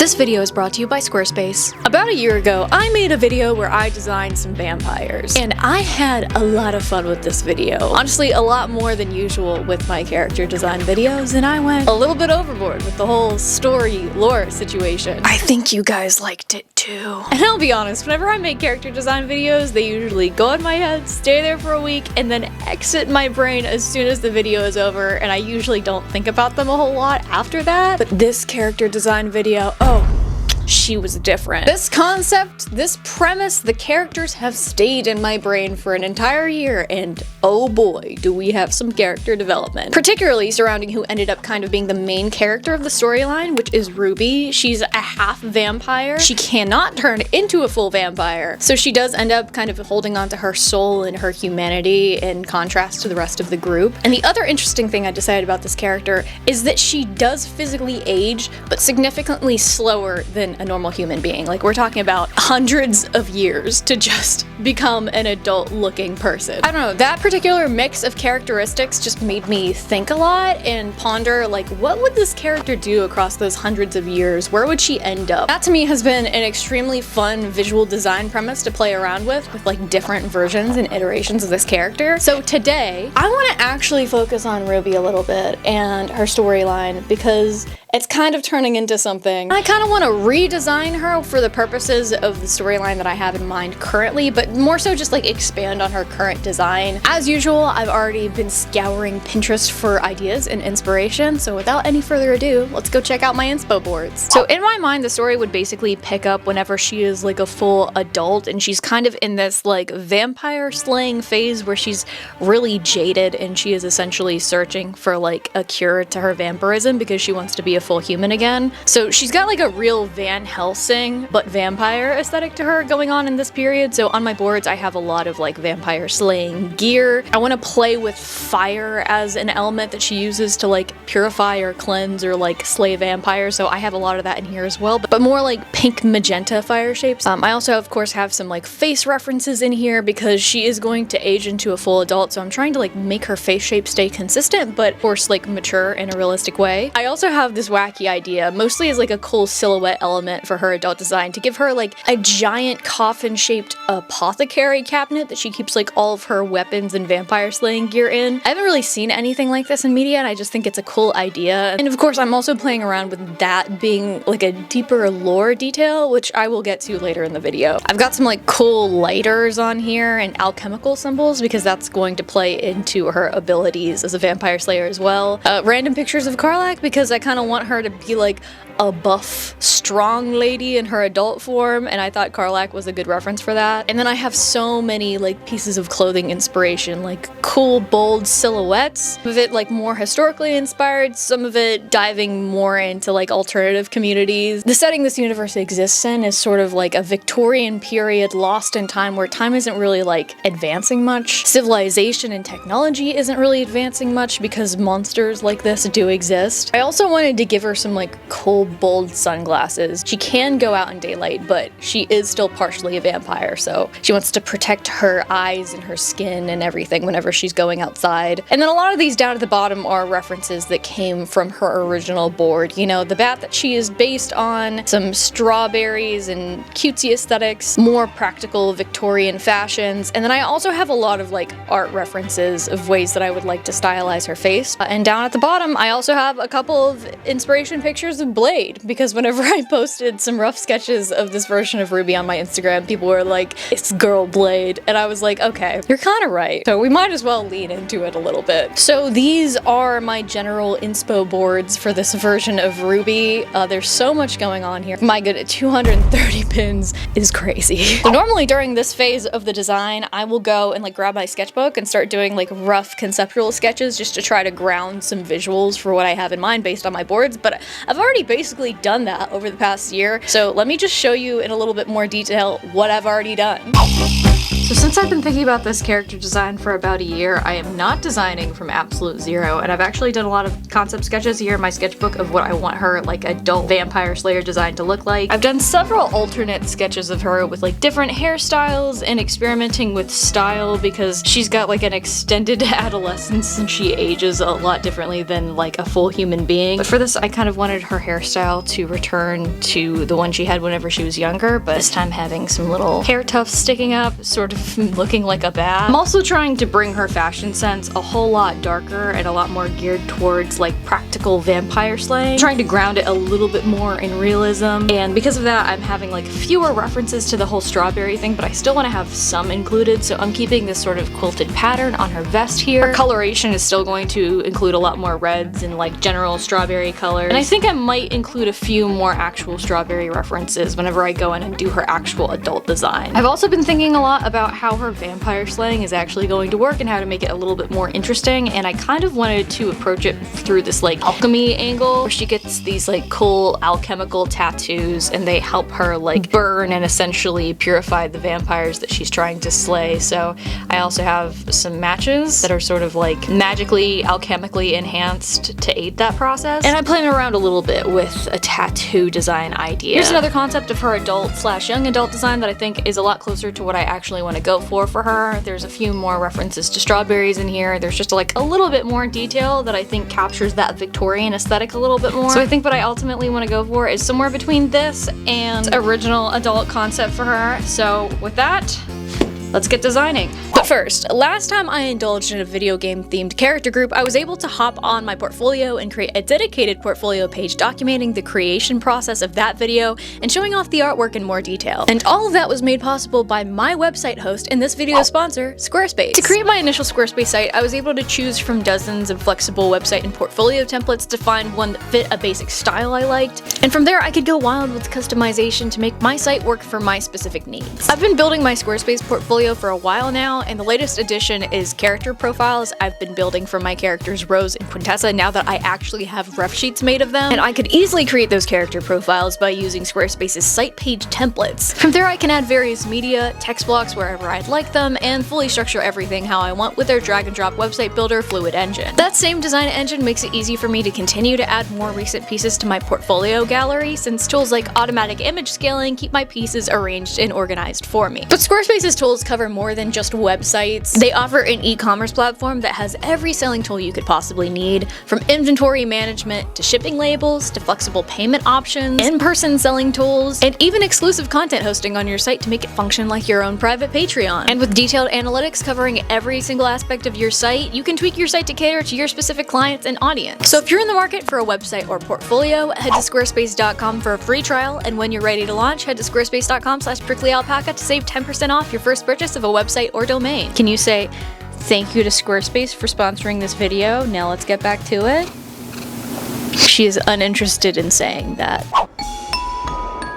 This video is brought to you by Squarespace. About a year ago, I made a video where I designed some vampires, and I had a lot of fun with this video. Honestly, a lot more than usual with my character design videos, and I went a little bit overboard with the whole story lore situation. I think you guys liked it too. And I'll be honest, whenever I make character design videos, they usually go in my head, stay there for a week, and then exit my brain as soon as the video is over, and I usually don't think about them a whole lot after that. But this character design video, oh, she was different. This concept, this premise, the characters have stayed in my brain for an entire year, and oh boy, do we have some character development. Particularly surrounding who ended up kind of being the main character of the storyline, which is Ruby. She's a half vampire. She cannot turn into a full vampire, so she does end up kind of holding on to her soul and her humanity in contrast to the rest of the group. And the other interesting thing I decided about this character is that she does physically age, but significantly slower than a normal human being. Like, we're talking about hundreds of years to just become an adult looking person. I don't know, that particular mix of characteristics just made me think a lot and ponder, like, what would this character do across those hundreds of years? Where would she end up? That to me has been an extremely fun visual design premise to play around with like different versions and iterations of this character. So today, I want to actually focus on Ruby a little bit and her storyline, because it's kind of turning into something. I kind of want to redesign her for the purposes of the storyline that I have in mind currently, but more so just like expand on her current design. As usual, I've already been scouring Pinterest for ideas and inspiration, so without any further ado, let's go check out my inspo boards. So in my mind, the story would basically pick up whenever she is like a full adult, and she's kind of in this like vampire slaying phase where she's really jaded and she is essentially searching for like a cure to her vampirism because she wants to be a full human again. So she's got like a real Van Helsing but vampire aesthetic to her going on in this period. So on my boards I have a lot of like vampire slaying gear. I want to play with fire as an element that she uses to like purify or cleanse or like slay vampires, so I have a lot of that in here as well, but more like pink magenta fire shapes. I also of course have some like face references in here because she is going to age into a full adult, so I'm trying to like make her face shape stay consistent but of course like mature in a realistic way. I also have this wacky idea, mostly as like a cool silhouette element for her adult design, to give her like a giant coffin shaped apothecary cabinet that she keeps like all of her weapons and vampire slaying gear in. I haven't really seen anything like this in media, and I just think it's a cool idea. And of course I'm also playing around with that being like a deeper lore detail, which I will get to later in the video. I've got some like cool lighters on here and alchemical symbols because that's going to play into her abilities as a vampire slayer as well. Random pictures of Karlach because I kind of want her to be like a buff, strong lady in her adult form, and I thought Karlach was a good reference for that. And then I have so many like pieces of clothing inspiration, like cool, bold silhouettes. Some of it like more historically inspired, some of it diving more into like alternative communities. The setting this universe exists in is sort of like a Victorian period lost in time where time isn't really like advancing much. Civilization and technology isn't really advancing much because monsters like this do exist. I also wanted to give her some like cool, bold sunglasses. She can go out in daylight, but she is still partially a vampire, so she wants to protect her eyes and her skin and everything whenever she's going outside. And then a lot of these down at the bottom are references that came from her original board. You know, the bat that she is based on, some strawberries and cutesy aesthetics, more practical Victorian fashions, and then I also have a lot of like art references of ways that I would like to stylize her face. And down at the bottom I also have a couple of inspiration pictures of Blade, because whenever I posted some rough sketches of this version of Ruby on my Instagram, people were like, it's girl Blade, and I was like, okay, you're kind of right, so we might as well lean into it a little bit. So these are my general inspo boards for this version of Ruby. There's so much going on here. My good, 230 pins is crazy. So normally during this phase of the design, I will go and like grab my sketchbook and start doing like rough conceptual sketches just to try to ground some visuals for what I have in mind based on my boards, but I've already basically done that over the past year, so let me just show you in a little bit more detail what I've already done. So since I've been thinking about this character design for about a year, I am not designing from absolute zero, and I've actually done a lot of concept sketches here in my sketchbook of what I want her like adult vampire slayer design to look like. I've done several alternate sketches of her with like different hairstyles and experimenting with style because she's got like an extended adolescence and she ages a lot differently than like a full human being. But for this, I kind of wanted her hairstyle to return to the one she had whenever she was younger, but this time having some little hair tufts sticking up, sort of looking like a bat. I'm also trying to bring her fashion sense a whole lot darker and a lot more geared towards like practical vampire slaying. I'm trying to ground it a little bit more in realism, and because of that I'm having like fewer references to the whole strawberry thing, but I still want to have some included, so I'm keeping this sort of quilted pattern on her vest here. Her coloration is still going to include a lot more reds and like general strawberry colors, and I think I might include a few more actual strawberry references whenever I go in and do her actual adult design. I've also been thinking a lot about how her vampire slaying is actually going to work and how to make it a little bit more interesting, and I kind of wanted to approach it through this like alchemy angle where she gets these like cool alchemical tattoos and they help her like burn and essentially purify the vampires that she's trying to slay. So I also have some matches that are sort of like magically alchemically enhanced to aid that process, and I played around a little bit with a tattoo design idea. Here's another concept of her adult / young adult design that I think is a lot closer to what I actually want to go for her. There's a few more references to strawberries in here. There's just like a little bit more detail that I think captures that Victorian aesthetic a little bit more. So I think what I ultimately want to go for is somewhere between this and original adult concept for her. So with that, let's get designing. But first, last time I indulged in a video game themed character group, I was able to hop on my portfolio and create a dedicated portfolio page documenting the creation process of that video and showing off the artwork in more detail. And all of that was made possible by my website host and this video's sponsor, Squarespace. To create my initial Squarespace site, I was able to choose from dozens of flexible website and portfolio templates to find one that fit a basic style I liked. And from there, I could go wild with customization to make my site work for my specific needs. I've been building my Squarespace portfolio for a while now, and the latest addition is character profiles I've been building for my characters Rose and Quintessa now that I actually have ref sheets made of them, and I could easily create those character profiles by using Squarespace's site page templates. From there I can add various media, text blocks wherever I'd like them, and fully structure everything how I want with their drag and drop website builder Fluid Engine. That same design engine makes it easy for me to continue to add more recent pieces to my portfolio gallery, since tools like automatic image scaling keep my pieces arranged and organized for me. But Squarespace's tools cover more than just websites. They offer an e-commerce platform that has every selling tool you could possibly need, from inventory management to shipping labels to flexible payment options, in-person selling tools, and even exclusive content hosting on your site to make it function like your own private Patreon. And with detailed analytics covering every single aspect of your site, you can tweak your site to cater to your specific clients and audience. So if you're in the market for a website or portfolio, head to squarespace.com for a free trial, and when you're ready to launch, head to squarespace.com/pricklyalpaca to save 10% off your first purchase of a website or domain. Can you say thank you to Squarespace for sponsoring this video? Now let's get back to it. She is uninterested in saying that.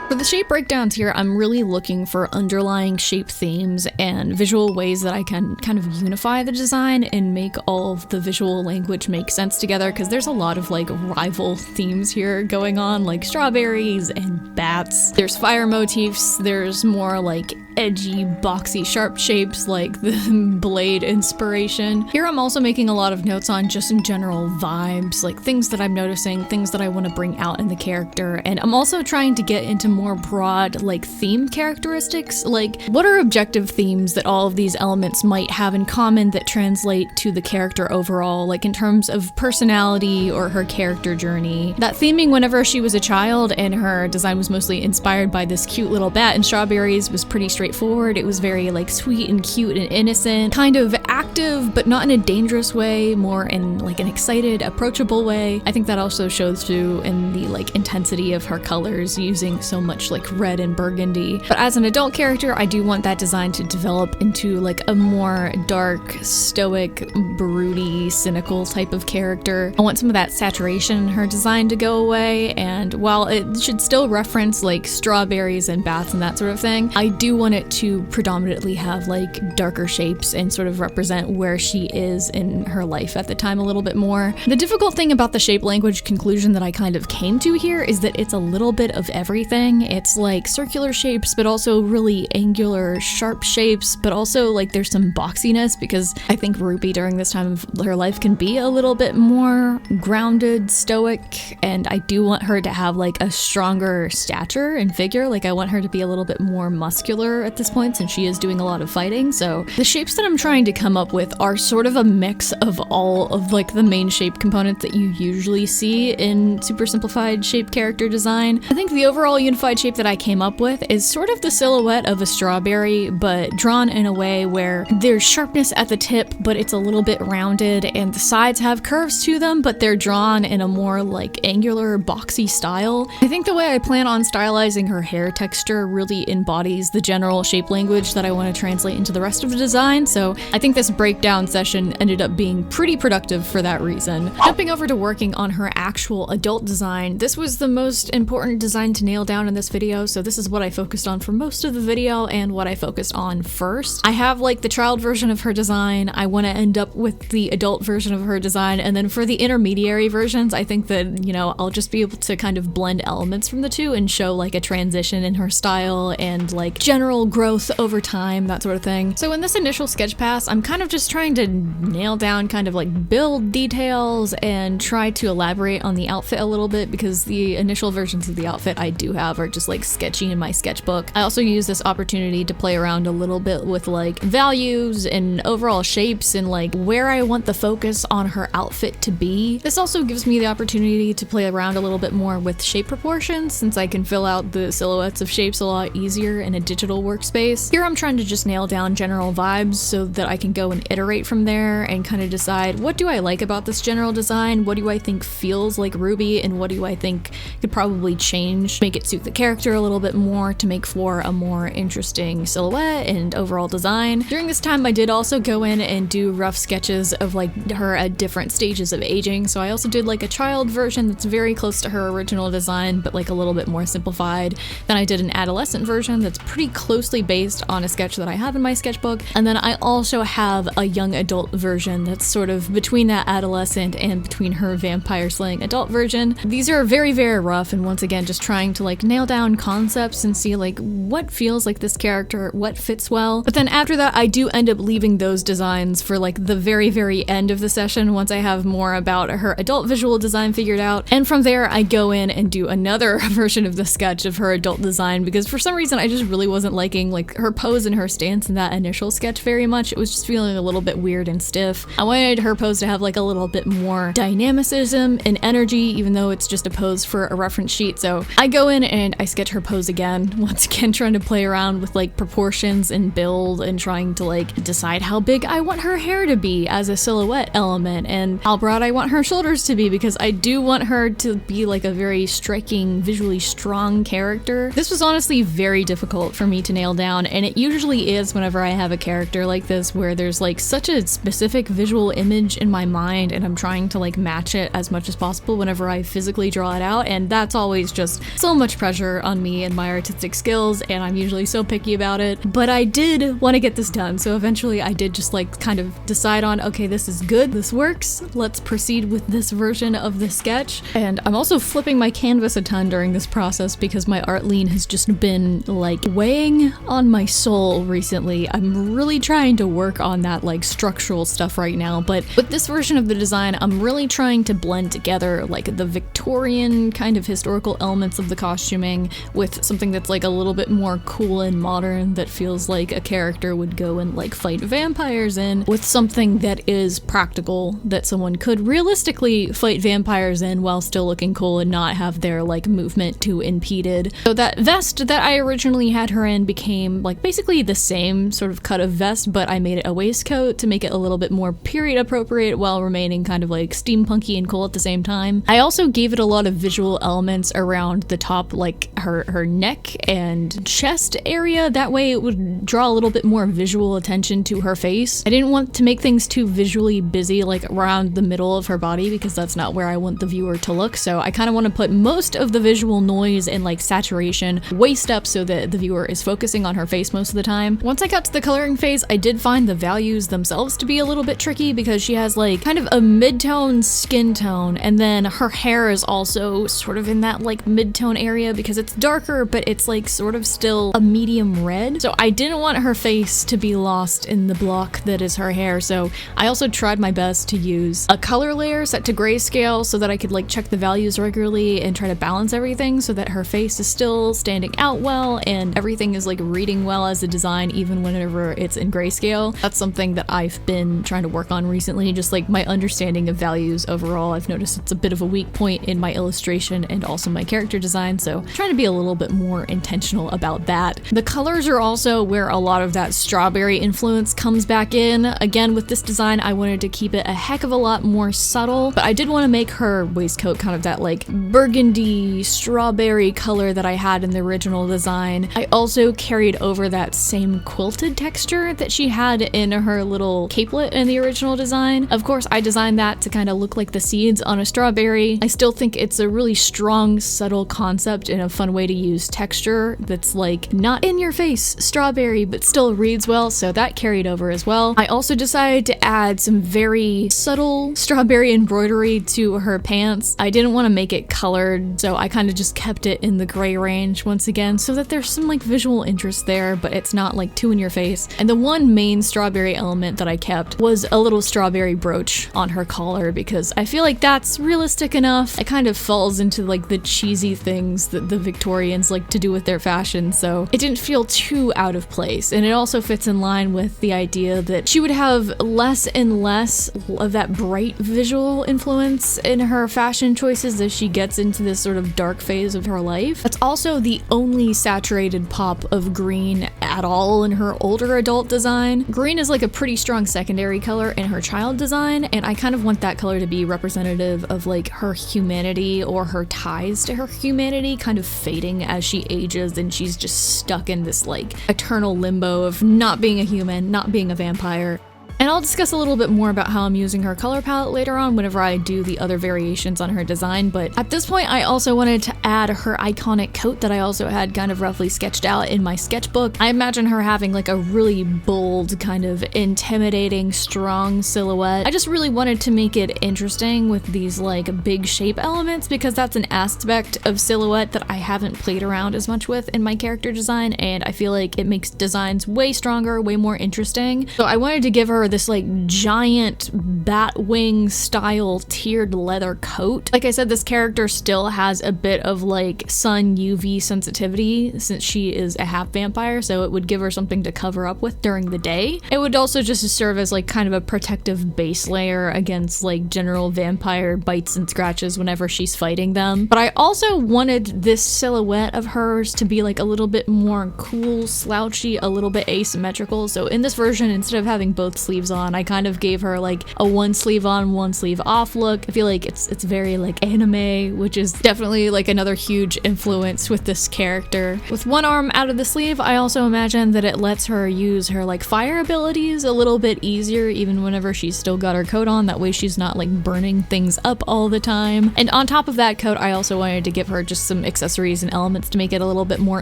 For the shape breakdowns here, I'm really looking for underlying shape themes and visual ways that I can kind of unify the design and make all of the visual language make sense together, because there's a lot of like rival themes here going on, like strawberries and bats. There's fire motifs, there's more like edgy, boxy, sharp shapes like the blade inspiration. Here I'm also making a lot of notes on just in general vibes, like things that I'm noticing, things that I want to bring out in the character, and I'm also trying to get into more broad like theme characteristics, like what are objective themes that all of these elements might have in common that translate to the character overall, like in terms of personality or her character journey. That theming whenever she was a child and her design was mostly inspired by this cute little bat and strawberries was pretty straightforward. It was very like sweet and cute and innocent, kind of active but not in a dangerous way, more in like an excited, approachable way. I think that also shows through in the like intensity of her colors, using so much like red and burgundy. But as an adult character, I do want that design to develop into like a more dark, stoic, broody, cynical type of character. I want some of that saturation in her design to go away, and while it should still reference like strawberries and bats and that sort of thing, I do want it to predominantly have like darker shapes and sort of represent represent where she is in her life at the time a little bit more. The difficult thing about the shape language conclusion that I kind of came to here is that it's a little bit of everything. It's like circular shapes, but also really angular, sharp shapes, but also like there's some boxiness, because I think Ruby during this time of her life can be a little bit more grounded, stoic, and I do want her to have like a stronger stature and figure. Like I want her to be a little bit more muscular at this point since she is doing a lot of fighting. So the shapes that I'm trying to come up with are sort of a mix of all of like the main shape components that you usually see in super simplified shape character design. I think the overall unified shape that I came up with is sort of the silhouette of a strawberry, but drawn in a way where there's sharpness at the tip, but it's a little bit rounded, and the sides have curves to them, but they're drawn in a more like angular, boxy style. I think the way I plan on stylizing her hair texture really embodies the general shape language that I want to translate into the rest of the design, so I think this breakdown session ended up being pretty productive for that reason. Jumping over to working on her actual adult design, this was the most important design to nail down in this video, so this is what I focused on for most of the video and what I focused on first. I have like the child version of her design, I want to end up with the adult version of her design, and then for the intermediary versions, I think that, you know, I'll just be able to kind of blend elements from the two and show like a transition in her style and like general growth over time, that sort of thing. So in this initial sketch pass, I'm kind of just trying to nail down kind of like build details and try to elaborate on the outfit a little bit, because the initial versions of the outfit I do have are just like sketchy in my sketchbook. I also use this opportunity to play around a little bit with like values and overall shapes and like where I want the focus on her outfit to be. This also gives me the opportunity to play around a little bit more with shape proportions, since I can fill out the silhouettes of shapes a lot easier in a digital workspace. Here I'm trying to just nail down general vibes so that I can go and iterate from there and kind of decide, what do I like about this general design, what do I think feels like Ruby, and what do I think could probably change, make it suit the character a little bit more to make for a more interesting silhouette and overall design. During this time I did also go in and do rough sketches of like her at different stages of aging, so I also did like a child version that's very close to her original design but like a little bit more simplified. Then I did an adolescent version that's pretty closely based on a sketch that I have in my sketchbook, and then I also have a young adult version that's sort of between that adolescent and between her vampire slaying adult version. These are very, very rough, and once again just trying to like nail down concepts and see like what feels like this character, what fits well. But then after that I do end up leaving those designs for like the very, very end of the session once I have more about her adult visual design figured out, and from there I go in and do another version of the sketch of her adult design, because for some reason I just really wasn't liking like her pose and her stance in that initial sketch very much. It was just feeling a little bit weird and stiff. I wanted her pose to have like a little bit more dynamicism and energy, even though it's just a pose for a reference sheet. So I go in and I sketch her pose again, once again trying to play around with like proportions and build and trying to like decide how big I want her hair to be as a silhouette element and how broad I want her shoulders to be, because I do want her to be like a very striking, visually strong character. This was honestly very difficult for me to nail down, and it usually is whenever I have a character like this where there's like such a specific visual image in my mind and I'm trying to like match it as much as possible whenever I physically draw it out, and that's always just so much pressure on me and my artistic skills, and I'm usually so picky about it. But I did want to get this done, so eventually I did just like kind of decide on, okay, this is good, this works, let's proceed with this version of the sketch. And I'm also flipping my canvas a ton during this process because my art lean has just been like weighing on my soul recently. I'm really trying to work on that like structural stuff right now, but with this version of the design I'm really trying to blend together like the Victorian kind of historical elements of the costuming with something that's like a little bit more cool and modern that feels like a character would go and like fight vampires in, with something that is practical that someone could realistically fight vampires in while still looking cool and not have their like movement too impeded. So that vest that I originally had her in became like basically the same sort of cut of vest, but I made it a waistcoat to make it a little bit more period appropriate while remaining kind of like steampunky and cool at the same time. I also gave it a lot of visual elements around the top, like her neck and chest area. That way it would draw a little bit more visual attention to her face. I didn't want to make things too visually busy like around the middle of her body because that's not where I want the viewer to look. So I kind of want to put most of the visual noise and like saturation waist up so that the viewer is focusing on her face most of the time. Once I got to the coloring phase, I did find the values themselves to be a little bit tricky because she has like kind of a mid-tone skin tone, and then her hair is also sort of in that like mid-tone area because it's darker, but it's like sort of still a medium red. So I didn't want her face to be lost in the block that is her hair. So I also tried my best to use a color layer set to grayscale so that I could like check the values regularly and try to balance everything so that her face is still standing out well and everything is like reading well as a design even whenever it's in grayscale. That's something that I've been trying to work on recently, just like my understanding of values overall. I've noticed it's a bit of a weak point in my illustration and also my character design, so trying to be a little bit more intentional about that. The colors are also where a lot of that strawberry influence comes back in. Again, with this design, I wanted to keep it a heck of a lot more subtle, but I did want to make her waistcoat kind of that like burgundy strawberry color that I had in the original design. I also carried over that same quilted texture that she had in her little capelet in the original design. Of course, I designed that to kind of look like the seeds on a strawberry. I still think it's a really strong, subtle concept and a fun way to use texture that's like not in your face strawberry, but still reads well, so that carried over as well. I also decided to add some very subtle strawberry embroidery to her pants. I didn't want to make it colored, so I kind of just kept it in the gray range once again so that there's some like visual interest there, but it's not like too in your face. And the one main strawberry element that I kept was a little strawberry brooch on her collar because I feel like that's realistic enough. It kind of falls into like the cheesy things that the Victorians like to do with their fashion, so it didn't feel too out of place. And it also fits in line with the idea that she would have less and less of that bright visual influence in her fashion choices as she gets into this sort of dark phase of her life. That's also the only saturated pop of green at all in her older adult design. Green is like a pretty strong secondary color in her child design, and I kind of want that color to be representative of like her humanity or her ties to her humanity kind of fading as she ages and she's just stuck in this like eternal limbo of not being a human, not being a vampire. And I'll discuss a little bit more about how I'm using her color palette later on whenever I do the other variations on her design, but at this point I also wanted to add her iconic coat that I also had kind of roughly sketched out in my sketchbook. I imagine her having like a really bold, kind of intimidating, strong silhouette. I just really wanted to make it interesting with these like big shape elements because that's an aspect of silhouette that I haven't played around as much with in my character design, and I feel like it makes designs way stronger, way more interesting. So I wanted to give her this like giant bat wing style tiered leather coat. Like I said, this character still has a bit of like sun UV sensitivity since she is a half vampire, so it would give her something to cover up with during the day. It would also just serve as like kind of a protective base layer against like general vampire bites and scratches whenever she's fighting them. But I also wanted this silhouette of hers to be like a little bit more cool, slouchy, a little bit asymmetrical. So in this version, instead of having both sleeves on, I kind of gave her like a one sleeve on, one sleeve off look. I feel like it's very like anime, which is definitely like another huge influence with this character. With one arm out of the sleeve, I also imagine that it lets her use her like fire abilities a little bit easier even whenever she's still got her coat on. That way she's not like burning things up all the time. And on top of that coat, I also wanted to give her just some accessories and elements to make it a little bit more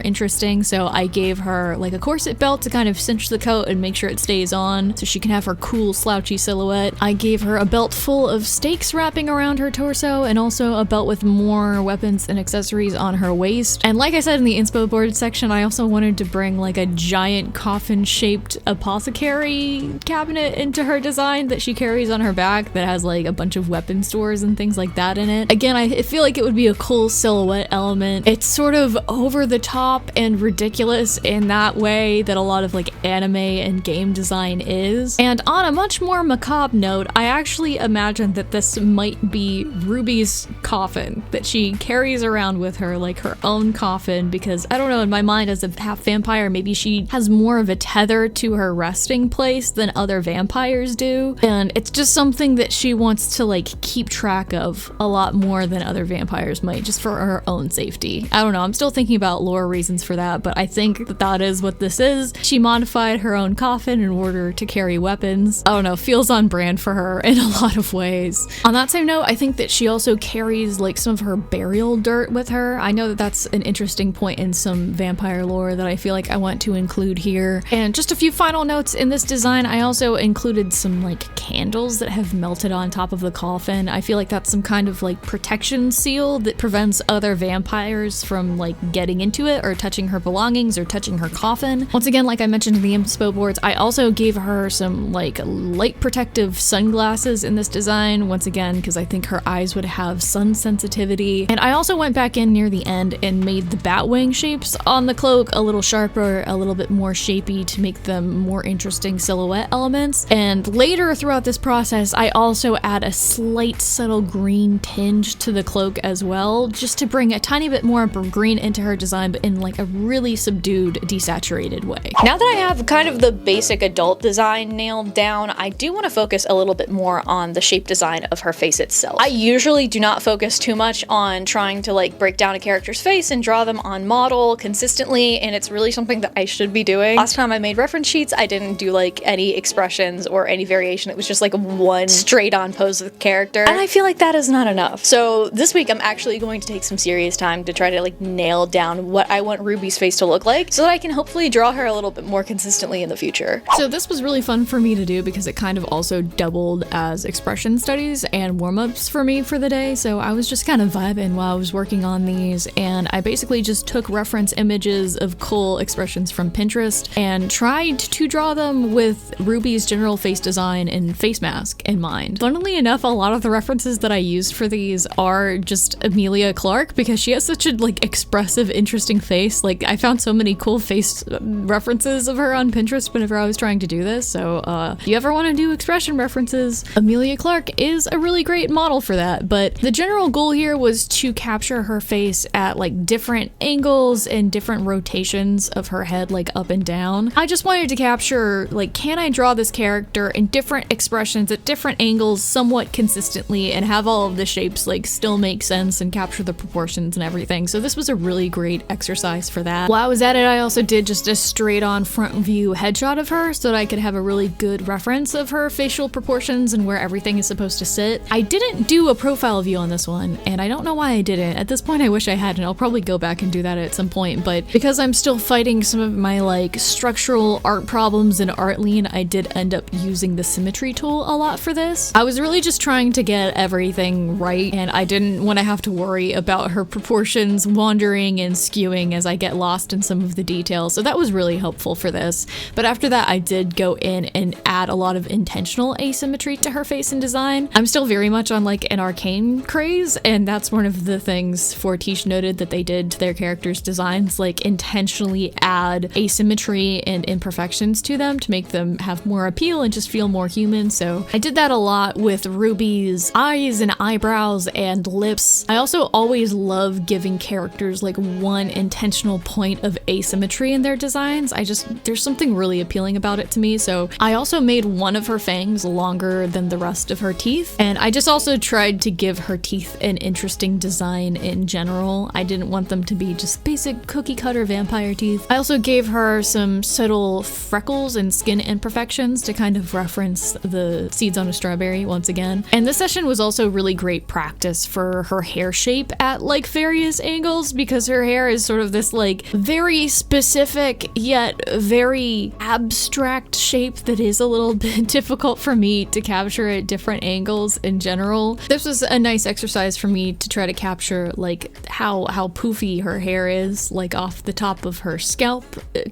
interesting. So I gave her like a corset belt to kind of cinch the coat and make sure it stays on so she can have her cool slouchy silhouette. I gave her a belt full of stakes wrapping around her torso and also a belt with more weapons and accessories on her waist. And like I said in the inspo board section, I also wanted to bring like a giant coffin shaped apothecary cabinet into her design that she carries on her back that has like a bunch of weapon stores and things like that in it. Again, I feel like it would be a cool silhouette element. It's sort of over the top and ridiculous in that way that a lot of like anime and game design is. And on a much more macabre note, I actually imagine that this might be Ruby's coffin that she carries around with her, like her own coffin, because I don't know, in my mind as a half vampire, maybe she has more of a tether to her resting place than other vampires do, and it's just something that she wants to like keep track of a lot more than other vampires might, just for her own safety. I don't know, I'm still thinking about lore reasons for that, but I think that that is what this is. She modified her own coffin in order to carry weapons happens. I don't know, feels on brand for her in a lot of ways. On that same note, I think that she also carries like some of her burial dirt with her. I know that that's an interesting point in some vampire lore that I feel like I want to include here. And just a few final notes in this design, I also included some like candles that have melted on top of the coffin. I feel like that's some kind of like protection seal that prevents other vampires from like getting into it or touching her belongings or touching her coffin. Once again, like I mentioned in the inspo boards, I also gave her some like light protective sunglasses in this design, once again because I think her eyes would have sun sensitivity. And I also went back in near the end and made the bat wing shapes on the cloak a little sharper, a little bit more shapy to make them more interesting silhouette elements. And later throughout this process, I also add a slight subtle green tinge to the cloak as well, just to bring a tiny bit more green into her design, but in like a really subdued, desaturated way. Now that I have kind of the basic adult design nailed down, I do want to focus a little bit more on the shape design of her face itself. I usually do not focus too much on trying to like break down a character's face and draw them on model consistently, and it's really something that I should be doing. Last time I made reference sheets, I didn't do like any expressions or any variation. It was just like one straight on pose of the character, and I feel like that is not enough. So this week I'm actually going to take some serious time to try to like nail down what I want Ruby's face to look like so that I can hopefully draw her a little bit more consistently in the future. So this was really fun for me to do because it kind of also doubled as expression studies and warm-ups for me for the day. So I was just kind of vibing while I was working on these, and I basically just took reference images of cool expressions from Pinterest and tried to draw them with Ruby's general face design and face mask in mind. Funnily enough, a lot of the references that I used for these are just Emilia Clarke because she has such a like expressive, interesting face. Like I found so many cool face references of her on Pinterest whenever I was trying to do this. So if you ever want to do expression references, Emilia Clarke is a really great model for that. But the general goal here was to capture her face at like different angles and different rotations of her head, like up and down. I just wanted to capture like, can I draw this character in different expressions at different angles somewhat consistently and have all of the shapes like still make sense and capture the proportions and everything. So this was a really great exercise for that. While I was at it, I also did just a straight on front view headshot of her so that I could have a really good reference of her facial proportions and where everything is supposed to sit. I didn't do a profile view on this one, and I don't know why I didn't. At this point I wish I had, and I'll probably go back and do that at some point, but because I'm still fighting some of my like structural art problems in Artlean, I did end up using the symmetry tool a lot for this. I was really just trying to get everything right, and I didn't want to have to worry about her proportions wandering and skewing as I get lost in some of the details, so that was really helpful for this. But after that, I did go in and add a lot of intentional asymmetry to her face and design. I'm still very much on like an arcane craze, and that's one of the things Fortiche noted that they did to their characters' designs, like intentionally add asymmetry and imperfections to them to make them have more appeal and just feel more human. So I did that a lot with Ruby's eyes and eyebrows and lips. I also always love giving characters like one intentional point of asymmetry in their designs. There's something really appealing about it to me. So I also made one of her fangs longer than the rest of her teeth, and I just also tried to give her teeth an interesting design in general. I didn't want them to be just basic cookie cutter vampire teeth. I also gave her some subtle freckles and skin imperfections to kind of reference the seeds on a strawberry once again. And this session was also really great practice for her hair shape at like various angles, because her hair is sort of this like very specific yet very abstract shape that is a little bit difficult for me to capture at different angles in general. This was a nice exercise for me to try to capture like how poofy her hair is, like off the top of her scalp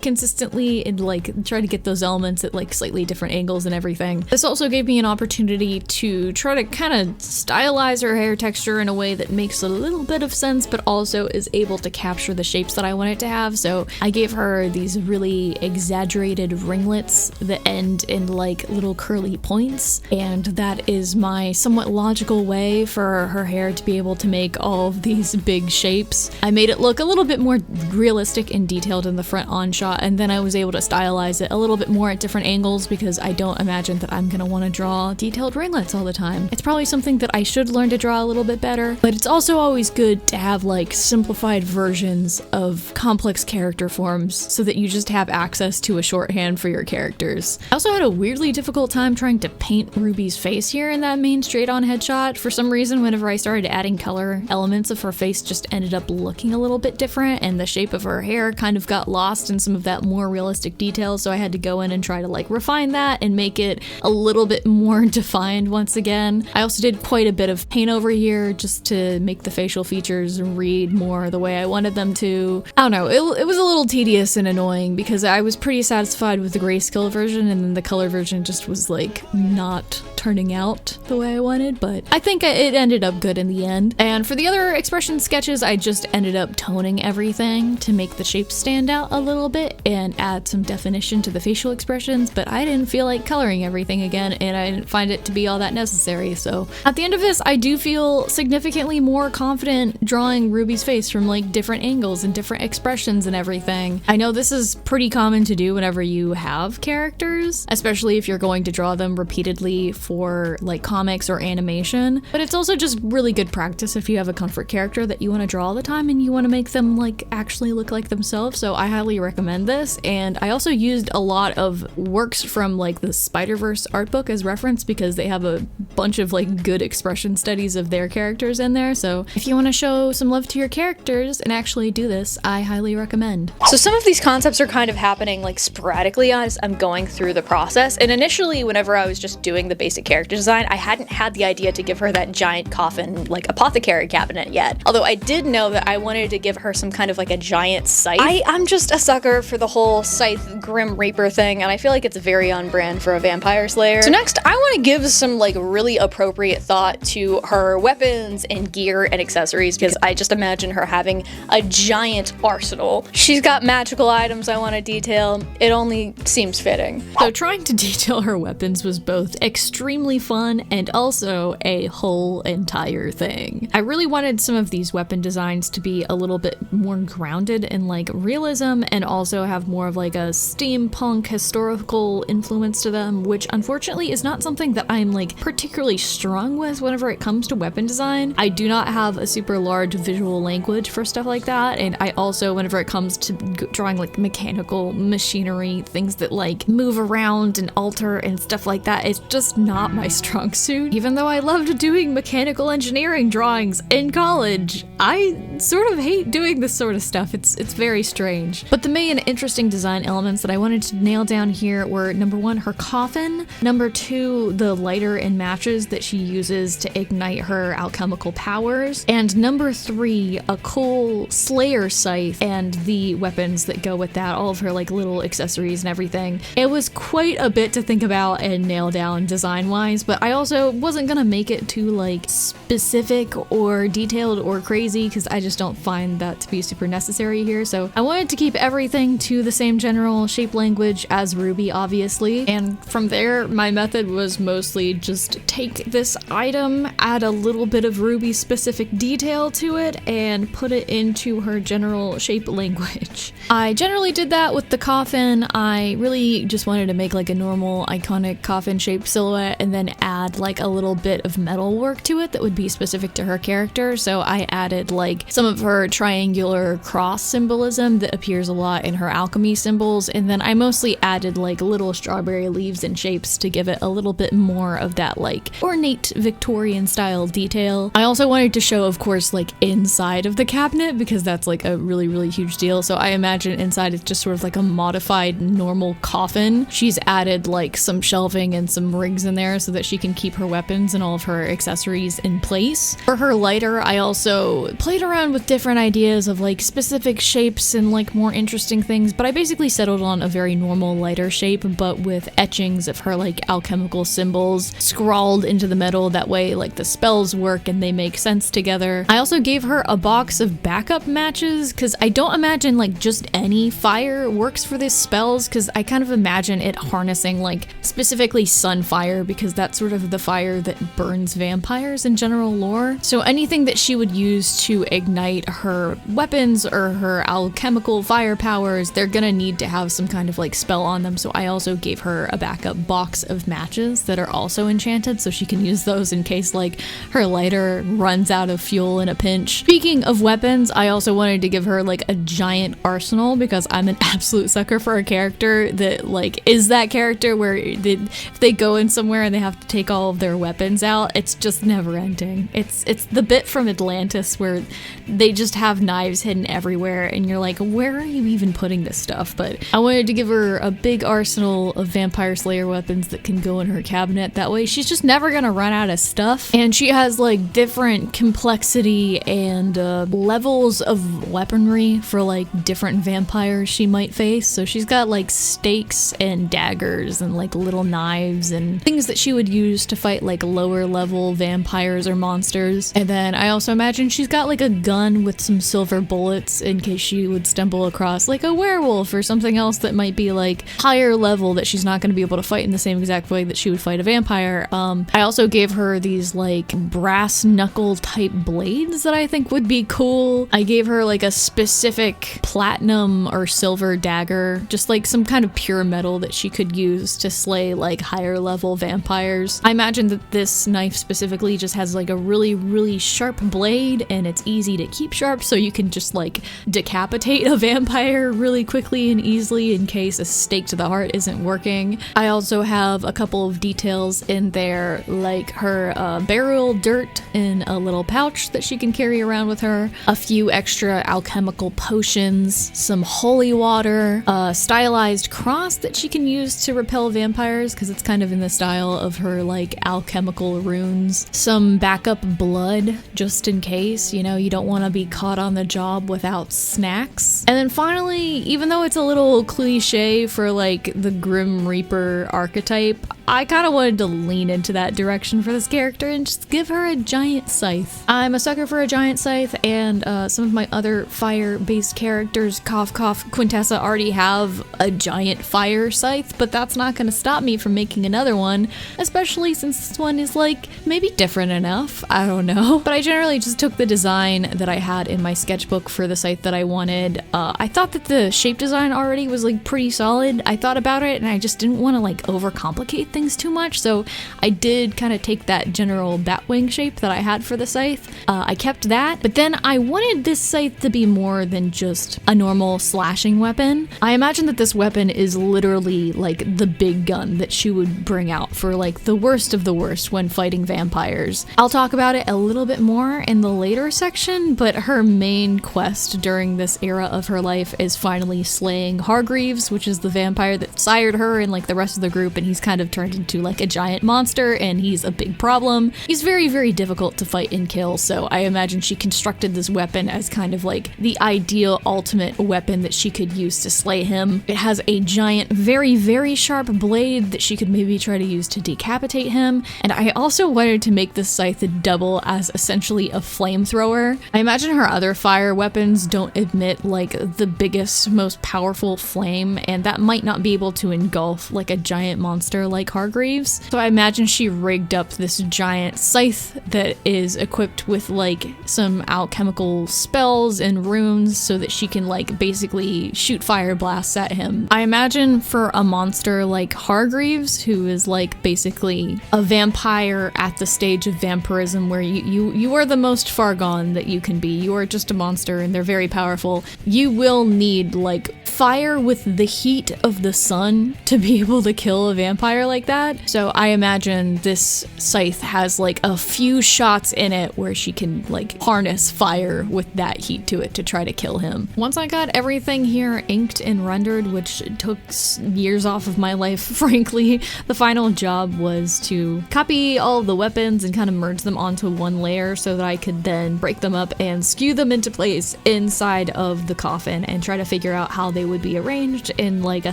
consistently, and like try to get those elements at like slightly different angles and everything. This also gave me an opportunity to try to kind of stylize her hair texture in a way that makes a little bit of sense but also is able to capture the shapes that I want it to have. So I gave her these really exaggerated ringlets that end in like little curly points, and that is my somewhat logical way for her hair to be able to make all of these big shapes. I made it look a little bit more realistic and detailed in the front on shot, and then I was able to stylize it a little bit more at different angles because I don't imagine that I'm gonna want to draw detailed ringlets all the time. It's probably something that I should learn to draw a little bit better, but it's also always good to have like simplified versions of complex character forms so that you just have access to a shorthand for your characters. I also had a weirdly difficult time trying to paint Ruby's face here in that main straight-on headshot. For some reason, whenever I started adding color, elements of her face just ended up looking a little bit different, and the shape of her hair kind of got lost in some of that more realistic detail, so I had to go in and try to like refine that and make it a little bit more defined once again. I also did quite a bit of paint over here just to make the facial features read more the way I wanted them to. I don't know, it was a little tedious and annoying because I was pretty satisfied with the grayscale version, and then the color version just was like not turning out the way I wanted, but I think it ended up good in the end. And for the other expression sketches, I just ended up toning everything to make the shapes stand out a little bit and add some definition to the facial expressions, but I didn't feel like coloring everything again, and I didn't find it to be all that necessary. So at the end of this, I do feel significantly more confident drawing Ruby's face from like different angles and different expressions and everything. I know this is pretty common to do whenever you have characters, especially if you're going to draw them repeatedly for like comics or animation, but it's also just really good practice if you have a comfort character that you want to draw all the time and you want to make them like actually look like themselves. So I highly recommend this, and I also used a lot of works from like the Spider-Verse art book as reference because they have a bunch of like good expression studies of their characters in there. So if you want to show some love to your characters and actually do this, I highly recommend. So some of these concepts are kind of happening like sporadically as I'm going through the process, and initially whenever I was just doing the basic character design, I hadn't had the idea to give her that giant coffin like apothecary cabinet yet, although I did know that I wanted to give her some kind of like a giant scythe. I'm just a sucker for the whole scythe Grim Reaper thing, and I feel like it's very on brand for a vampire slayer. So next I want to give some like really appropriate thought to her weapons and gear and accessories, because I just imagine her having a giant arsenal. She's got magical items I want to detail. It only seems fitting. So trying to detail her weapons was both extremely fun and also a whole entire thing. I really wanted some of these weapon designs to be a little bit more grounded in like realism and also have more of like a steampunk historical influence to them, which unfortunately is not something that I'm like particularly strong with whenever it comes to weapon design. I do not have a super large visual language for stuff like that, and I also, whenever it comes to drawing like mechanical machinery, things that like move around and alter and stuff like that, it's just not my strong suit. Even though I loved doing mechanical engineering drawings in college, I sort of hate doing this sort of stuff. It's very strange. But the main interesting design elements that I wanted to nail down here were number one, her coffin, number two, the lighter and matches that she uses to ignite her alchemical powers, and number three, a cool slayer scythe and the weapons that go with that, all of her like little accessories and everything. It was quite a bit to think about and nail down design wise, but I also wasn't gonna make it too like specific or detailed or crazy because I just don't find that to be super necessary here. So I wanted to keep everything to the same general shape language as Ruby, obviously, and from there my method was mostly just take this item, add a little bit of Ruby specific detail to it, and put it into her general shape language. I generally did that with the coffin. I really just wanted to make like a normal iconic coffin shaped silhouette and then add like a little bit of metal work to it that would be specific to her character. So I added like some of her triangular cross symbolism that appears a lot in her alchemy symbols, and then I mostly added like little strawberry leaves and shapes to give it a little bit more of that like ornate Victorian style detail. I also wanted to show, of course, like inside of the cabinet because that's like a really huge deal. So I imagine inside it's just sort of like a modified normal coffin. She's added like some shelving and some rings in there so that she can keep her weapons and all of her accessories in place. For her lighter, I also played around with different ideas of like specific shapes and like more interesting things, but I basically settled on a very normal lighter shape, but with etchings of her like alchemical symbols scrawled into the metal. That way like the spells work and they make sense together. I also gave her a box of backup matches because I don't imagine like just any fire works for these spells, because I kind of imagine it harnessing like specifically sunfire because that's sort of the fire that burns vampires in general lore. So anything that she would use to ignite ignite her weapons or her alchemical fire powers, they're gonna need to have some kind of like spell on them. So I also gave her a backup box of matches that are also enchanted, so she can use those in case like her lighter runs out of fuel in a pinch. Speaking of weapons, I also wanted to give her like a giant arsenal because I'm an absolute sucker for a character that like is that character where if they go in somewhere and they have to take all of their weapons out, it's just never ending. It's the bit from Atlantis where they just have knives hidden everywhere and you're like, where are you even putting this stuff? But I wanted to give her a big arsenal of Vampire Slayer weapons that can go in her cabinet. That way she's just never gonna run out of stuff. And she has like different complexity and levels of weaponry for like different vampires she might face. So she's got like stakes and daggers and like little knives and things that she would use to fight like lower level vampires or monsters. And then I also imagine she's got like a gun with some silver bullets in case she would stumble across like a werewolf or something else that might be like higher level that she's not going to be able to fight in the same exact way that she would fight a vampire. I also gave her these like brass knuckle type blades that I think would be cool. I gave her like a specific platinum or silver dagger, just like some kind of pure metal that she could use to slay like higher level vampires. I imagine that this knife specifically just has like a really sharp blade and it's easy to keep sharp, so you can just like decapitate a vampire really quickly and easily in case a stake to the heart isn't working. I also have a couple of details in there, like her burial dirt in a little pouch that she can carry around with her, a few extra alchemical potions, some holy water, a stylized cross that she can use to repel vampires because it's kind of in the style of her like alchemical runes, some backup blood just in case, you know, you don't want to be caught on the job without snacks. And then finally, even though it's a little cliche for like the Grim Reaper archetype, I kind of wanted to lean into that direction for this character and just give her a giant scythe. I'm a sucker for a giant scythe, and some of my other fire-based characters, Cough Cough, Quintessa, already have a giant fire scythe, but that's not going to stop me from making another one, especially since this one is like maybe different enough. I don't know. But I generally just took the design that I had in my sketchbook for the scythe that I wanted. I thought that the shape design already was like pretty solid. I thought about it and I just didn't want to like overcomplicate things too much, so I did kind of take that general batwing shape that I had for the scythe. I kept that, but then I wanted this scythe to be more than just a normal slashing weapon. I imagine that this weapon is literally like the big gun that she would bring out for like the worst of the worst when fighting vampires. I'll talk about it a little bit more in the later section, but her main quest during this era of her life is finally slaying Hargreaves, which is the vampire that sired her and like the rest of the group, and he's kind of turned into like a giant monster and he's a big problem. He's very difficult to fight and kill, so I imagine she constructed this weapon as kind of like the ideal ultimate weapon that she could use to slay him. It has a giant, very sharp blade that she could maybe try to use to decapitate him, and I also wanted to make this scythe double as essentially a flamethrower. I imagine her other fire weapons don't emit like the biggest, most powerful flame, and that might not be able to engulf like a giant monster like Hargreaves. So I imagine she rigged up this giant scythe that is equipped with like some alchemical spells and runes so that she can like basically shoot fire blasts at him. I imagine for a monster like Hargreaves, who is like basically a vampire at the stage of vampirism where you are the most far gone that you can be. You are just a monster and they're very powerful. You will need like fire with the heat of the sun to be able to kill a vampire like that. So I imagine this scythe has like a few shots in it where she can like harness fire with that heat to it to try to kill him. Once I got everything here inked and rendered, which took years off of my life, frankly, the final job was to copy all of the weapons and kind of merge them onto one layer so that I could then break them up and skew them into place inside of the coffin and try to figure out how they would be arranged in like a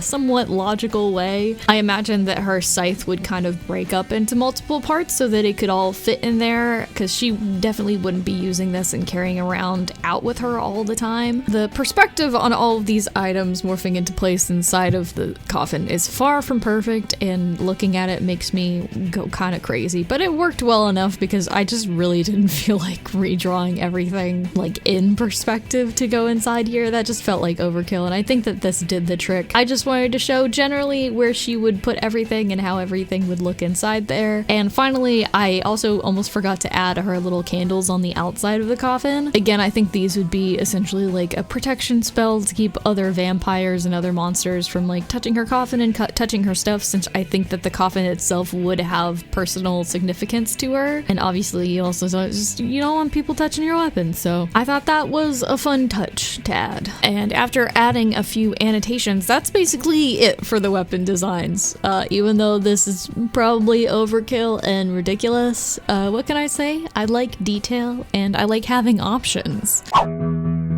somewhat logical way. I imagine that her scythe would kind of break up into multiple parts so that it could all fit in there, because she definitely wouldn't be using this and carrying around out with her all the time. The perspective on all of these items morphing into place inside of the coffin is far from perfect, and looking at it makes me go kind of crazy, but it worked well enough because I just really didn't feel like redrawing everything everything like in perspective to go inside here. That just felt like overkill, and I think that this did the trick. I just wanted to show generally where she would put everything and how everything would look inside there. And finally, I also almost forgot to add her little candles on the outside of the coffin. Again, I think these would be essentially like a protection spell to keep other vampires and other monsters from like touching her coffin and touching her stuff, since I think that the coffin itself would have personal significance to her. And obviously you also you don't want people touching your weapons, so I thought that was a fun touch to add. And after adding a few annotations, that's basically it for the weapon designs. Even though this is probably overkill and ridiculous, what can I say? I like detail and I like having options.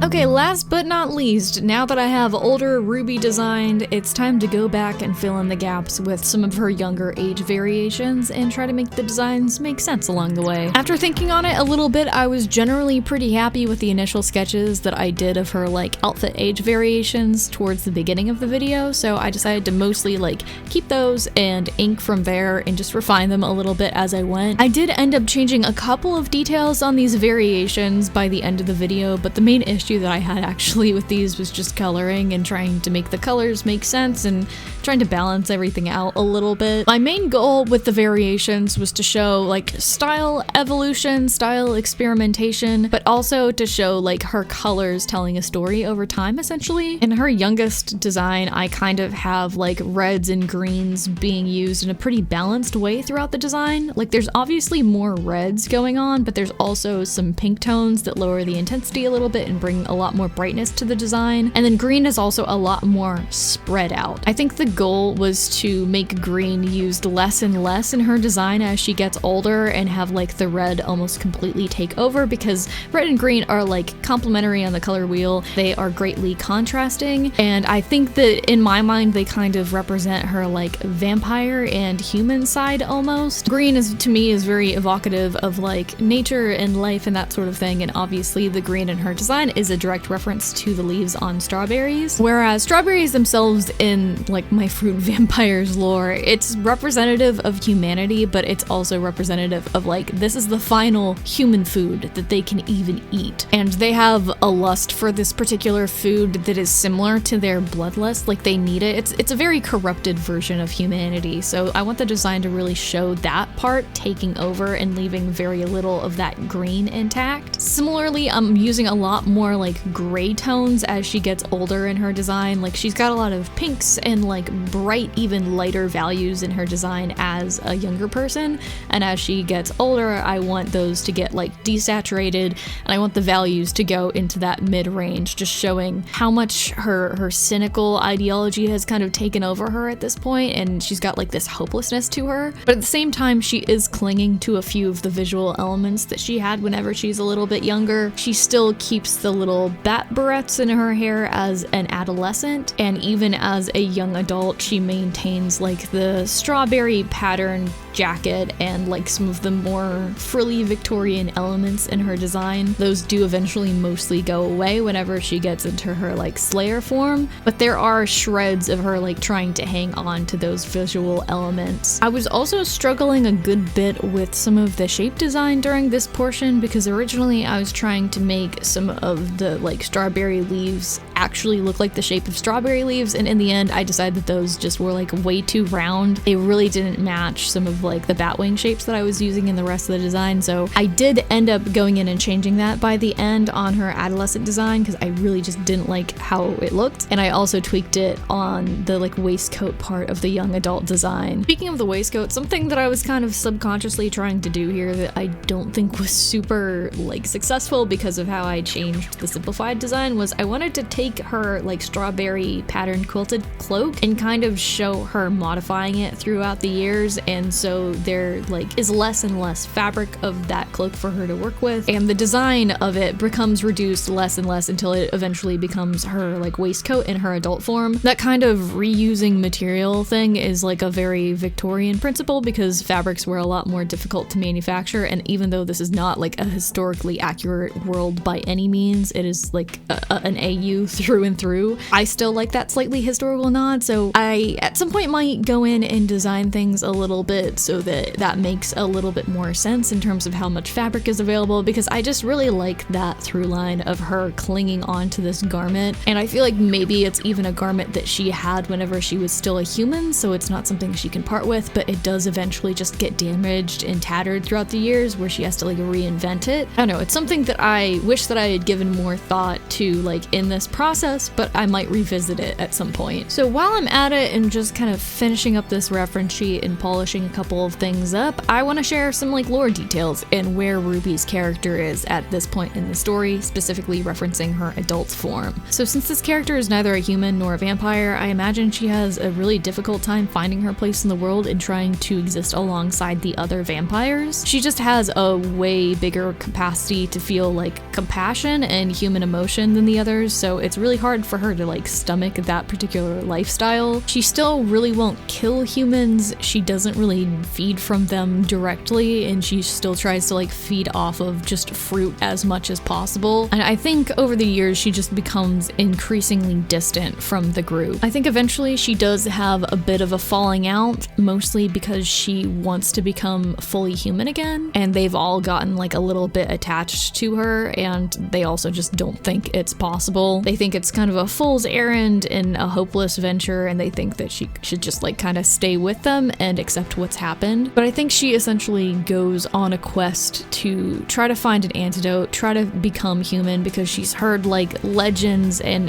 Okay, last but not least, now that I have older Ruby designed, it's time to go back and fill in the gaps with some of her younger age variations and try to make the designs make sense along the way. After thinking on it a little bit, I was generally pretty happy with the initial sketches that I did of her like outfit age variations towards the beginning of the video, so I decided to mostly like keep those and ink from there and just refine them a little bit as I went. I did end up changing a couple of details on these variations by the end of the video, but the main issue that I had actually with these was just coloring and trying to make the colors make sense and trying to balance everything out a little bit. My main goal with the variations was to show like style evolution, style experimentation, but also to show like her colors telling a story over time essentially. In her youngest design, I kind of have like reds and greens being used in a pretty balanced way throughout the design. Like there's obviously more reds going on, but there's also some pink tones that lower the intensity a little bit and bring a lot more brightness to the design. And then green is also a lot more spread out. I think the goal was to make green used less and less in her design as she gets older and have like the red almost completely take over, because red and green are like complementary on the color wheel. They are greatly contrasting, and I think that in my mind they kind of represent her like vampire and human side almost. Green is to me is very evocative of like nature and life and that sort of thing, and obviously the green in her design is a direct reference to the leaves on strawberries, whereas strawberries themselves in like my fruit vampires lore, it's representative of humanity, but it's also representative of like this is the final human food that they can even eat, and they have a lust for this particular food that is similar to their bloodlust. Like they need it. It's a very corrupted version of humanity, so I want the design to really show that part taking over and leaving very little of that green intact. Similarly, I'm using a lot more like gray tones as she gets older in her design. Like she's got a lot of pinks and like bright, even lighter values in her design as a younger person, and as she gets older I want those to get like desaturated, and I want the values to go into that mid-range, just showing how much her cynical ideology has kind of taken over her at this point, and she's got like this hopelessness to her, but at the same time she is clinging to a few of the visual elements that she had whenever she's a little bit younger. She still keeps the little bat barrettes in her hair as an adolescent, and even as a young adult she maintains like the strawberry pattern jacket and like some of the more frilly Victorian elements in her design. Those do eventually mostly go away whenever she gets into her like Slayer form, but there are shreds of her like trying to hang on to those visual elements. I was also struggling a good bit with some of the shape design during this portion, because originally I was trying to make some of the like strawberry leaves actually look like the shape of strawberry leaves, and in the end I decided that those just were like way too round. They really didn't match some of like the batwing shapes that I was using in the rest of the design, so I did end up going in and changing that by the end on her adolescent design, because I really just didn't like how it looked, and I also tweaked it on the like waistcoat part of the young adult design. Speaking of the waistcoat, something that I was kind of subconsciously trying to do here that I don't think was super like successful because of how I changed the simplified design was I wanted to take her like strawberry pattern quilted cloak and kind of show her modifying it throughout the years, and so there like is less and less fabric of that cloak for her to work with, and the design of it becomes reduced less and less until it eventually becomes her like waistcoat in her adult form. That kind of reusing material thing is like a very Victorian principle, because fabrics were a lot more difficult to manufacture, and even though this is not like a historically accurate world by any means, it is like an AU through and through. I still like that slightly historical nod, so I at some point might go in and design things a little bit so that makes a little bit more sense in terms of how much fabric is available, because I just really like that through line of her clinging on to this garment. And I feel like maybe it's even a garment that she had whenever she was still a human, so it's not something she can part with, but it does eventually just get damaged and tattered throughout the years where she has to like reinvent it. I don't know, it's something that I wish that I had given more thought to like in this process, but I might revisit it at some point. So while I'm at it and just kind of finishing up this reference sheet and polishing a couple of things up, I want to share some like lore details and where Ruby's character is at this point in the story, specifically referencing her adult form. So since this character is neither a human nor a vampire, I imagine she has a really difficult time finding her place in the world and trying to exist alongside the other vampires. She just has a way bigger capacity to feel like compassion and human emotion than the others, so it's really hard for her to like stomach that particular lifestyle. She still really won't kill humans, she doesn't really feed from them directly, and she still tries to like feed off of just fruit as much as possible. And I think over the years she just becomes increasingly distant from the group. I think eventually she does have a bit of a falling out, mostly because she wants to become fully human again, and they've all gotten like a little bit attached to her, and they also just don't think it's possible. They think it's kind of a fool's errand and a hopeless venture, and they think that she should just like kind of stay with them and accept what's happened. But I think she essentially goes on a quest to try to find an antidote, try to become human, because she's heard like legends and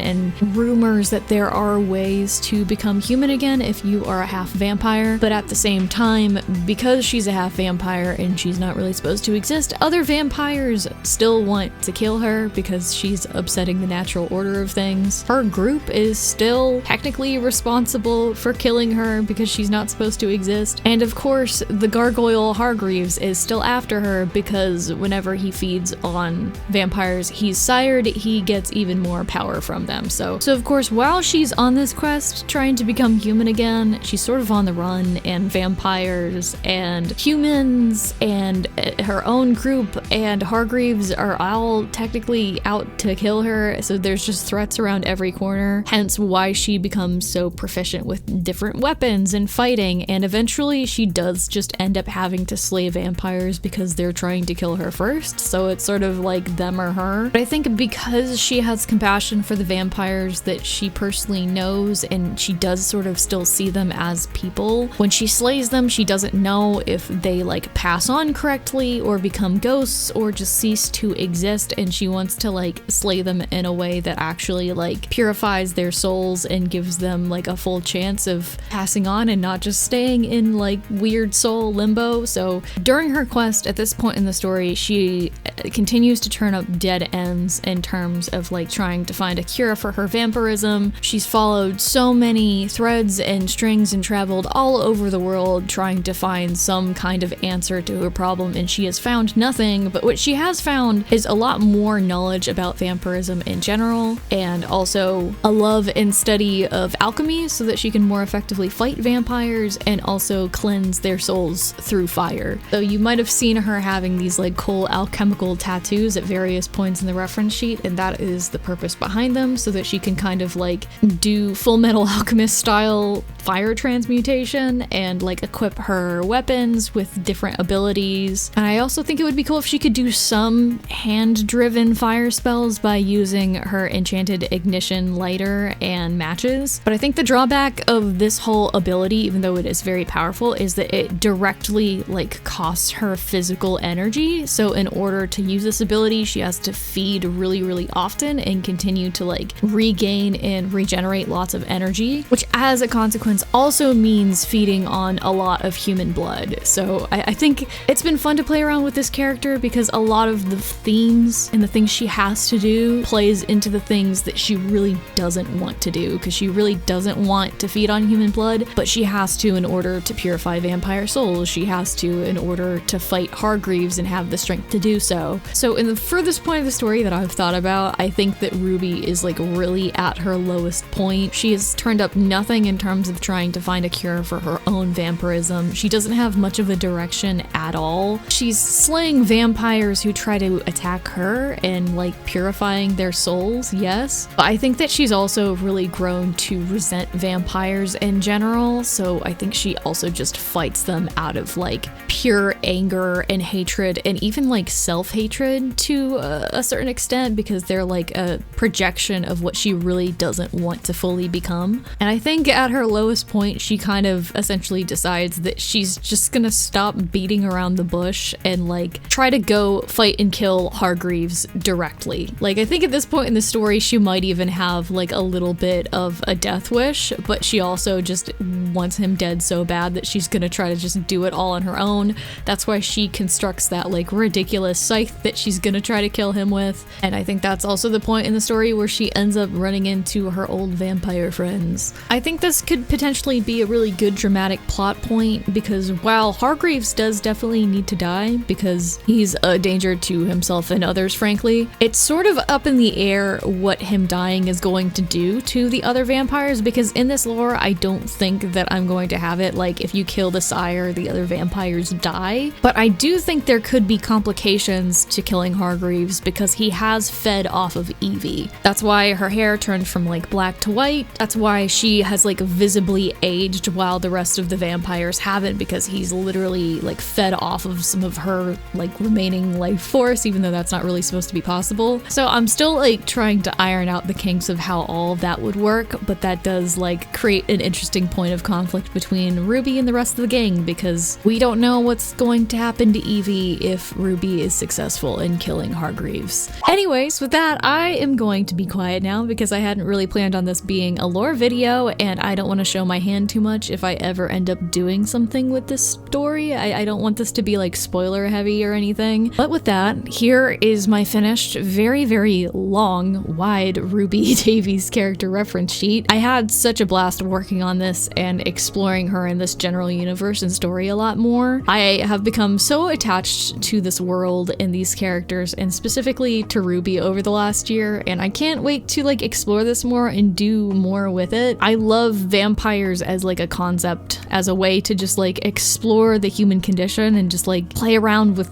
rumors that there are ways to become human again if you are a half vampire. But at the same time, because she's a half vampire and she's not really supposed to exist, other vampires still want to kill her because she's upsetting the natural order of things. Her group is still technically responsible for killing her because she's not supposed to exist. And of course, the gargoyle Hargreaves is still after her because whenever he feeds on vampires he's sired, he gets even more power from them. So of course, while she's on this quest trying to become human again, she's sort of on the run, and vampires and humans and her own group and Hargreaves are all technically out to kill her, so there's just threats around every corner, hence why she becomes so proficient with different weapons and fighting, and eventually she does just end up having to slay vampires because they're trying to kill her first, so it's sort of like them or her. But I think because she has compassion for the vampires that she personally knows, and she does sort of still see them as people, when she slays them she doesn't know if they like pass on correctly or become ghosts or just cease to exist, and she wants to like slay them in a way that actually like purifies their souls and gives them like a full chance of passing on and not just staying in like weird soul limbo. So during her quest at this point in the story, she continues to turn up dead ends in terms of like trying to find a cure for her vampirism. She's followed so many threads and strings and traveled all over the world trying to find some kind of answer to her problem, and she has found nothing. But what she has found is a lot more knowledge about vampirism in general, and also a love and study of alchemy so that she can more effectively fight vampires and also cleanse their souls through fire. So you might have seen her having these like cool alchemical tattoos at various points in the reference sheet, and that is the purpose behind them, so that she can kind of like do Full Metal Alchemist style fire transmutation and like equip her weapons with different abilities. And I also think it would be cool if she could do some hand-driven fire spells by using her enchanted ignition lighter and matches. But I think the drawback of this whole ability, even though it is very powerful, is that it directly like costs her physical energy. So in order to use this ability, she has to feed really often and continue to like regain and regenerate lots of energy, which as a consequence also means feeding on a lot of human blood. So I think it's been fun to play around with this character because a lot of the themes and the things she has to do plays into the things that she really doesn't want to do, because she really doesn't want to feed on human blood, but she has to in order to purify vampire souls. She has to in order to fight Hargreaves and have the strength to do so. So in the furthest point of the story that I've thought about, I think that Ruby is like really at her lowest point. She has turned up nothing in terms of of trying to find a cure for her own vampirism. She doesn't have much of a direction at all. She's slaying vampires who try to attack her and like purifying their souls, yes. But I think that she's also really grown to resent vampires in general, so I think she also just fights them out of like pure anger and hatred, and even like self-hatred to a certain extent, because they're like a projection of what she really doesn't want to fully become. And I think at her lowest point, she kind of essentially decides that she's just gonna stop beating around the bush and like try to go fight and kill Hargreaves directly. Like, I think at this point in the story, she might even have like a little bit of a death wish, but she also just wants him dead so bad that she's gonna try to just do it all on her own. That's why she constructs that like ridiculous scythe that she's gonna try to kill him with. And I think that's also the point in the story where she ends up running into her old vampire friends. I think this could potentially be a really good dramatic plot point, because while Hargreaves does definitely need to die because he's a danger to himself and others, frankly, it's sort of up in the air what him dying is going to do to the other vampires, because in this lore, I don't think that I'm going to have it like if you kill the sire, the other vampires die. But I do think there could be complications to killing Hargreaves because he has fed off of Evie. That's why her hair turned from like black to white. That's why she has like visibly aged while the rest of the vampires haven't, because he's literally like fed off of some of her like remaining life force, even though that's not really supposed to be possible. So I'm still like trying to iron out the kinks of how all of that would work, but that does like create an interesting point of conflict between Ruby and the rest of the gang, because we don't know what's going to happen to Evie if Ruby is successful in killing Hargreaves. Anyways, with that, I am going to be quiet now because I hadn't really planned on this being a lore video, and I don't want to show my hand too much if I ever end up doing something with this story. I don't want this to be like spoiler heavy or anything. But with that, here is my finished, very, very long, wide Ruby Davies character reference sheet. I had such a blast working on this and exploring her in this general universe and story a lot more. I have become so attached to this world and these characters, and specifically to Ruby, over the last year, and I can't wait to like explore this more and do more with it. I love vampires as like a concept, as a way to just like explore the human condition and just like play around with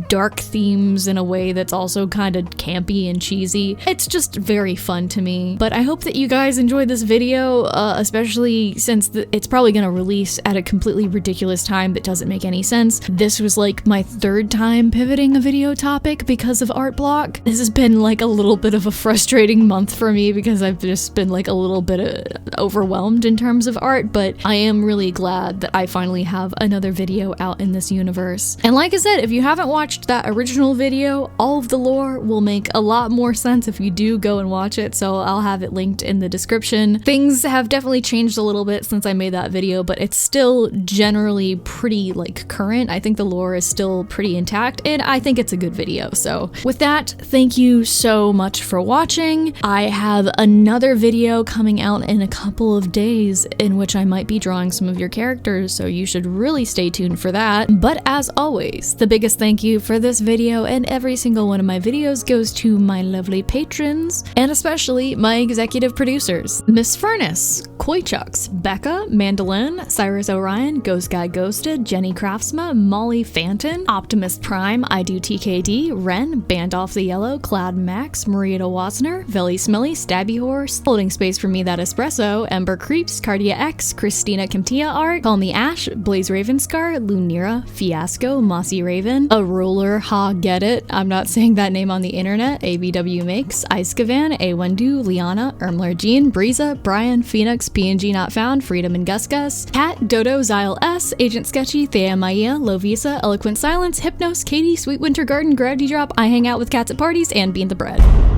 dark themes in a way that's also kind of campy and cheesy. It's just very fun to me. But I hope that you guys enjoyed this video, especially since it's probably gonna release at a completely ridiculous time that doesn't make any sense. This was like my third time pivoting a video topic because of art block. This has been like a little bit of a frustrating month for me because I've just been like a little bit overwhelmed in terms of art, but I am really glad that I finally have another video out in this universe. And like I said, if you haven't watched that original video, all of the lore will make a lot more sense if you do go and watch it, so I'll have it linked in the description. Things have definitely changed a little bit since I made that video, but it's still generally pretty like current. I think the lore is still pretty intact, and I think it's a good video. So with that, thank you so much for watching. I have another video coming out in a couple of days in which I might be drawing some of your characters, so you should really stay tuned for that. But as always, the biggest thank you for this video and every single one of my videos goes to my lovely patrons, and especially my executive producers: Miss Furnace, Koichucks, Becca, Mandolin, Cyrus Orion, Ghost Guy Ghosted, Jenny Craftsma, Molly Fanton, Optimus Prime, I Do TKD, Ren, Band Off the Yellow, Cloud Max, Marietta Wassner, Velly Smelly, Stabby Horse, Holding Space for Me That Espresso, Ember Creeps, Cardia X, Christina Kimtia Art, Call Me Ash, Blaze Ravenscar, Lunira, Fiasco, Mossy Raven, A Ruler, Ha Get It, I'm not saying that name on the internet, ABW Makes, Icecavan, A1Do, Liana, Ermler Jean, Breeza, Brian, Phoenix, PNG Not Found, Freedom and Gus Gus, Cat, Dodo, Zyle S, Agent Sketchy, Thea Maya, Lovisa, Eloquent Silence, Hypnos, Katie, Sweet Winter Garden, Gravity Drop, I Hang Out with Cats at Parties, and Bean the Bread.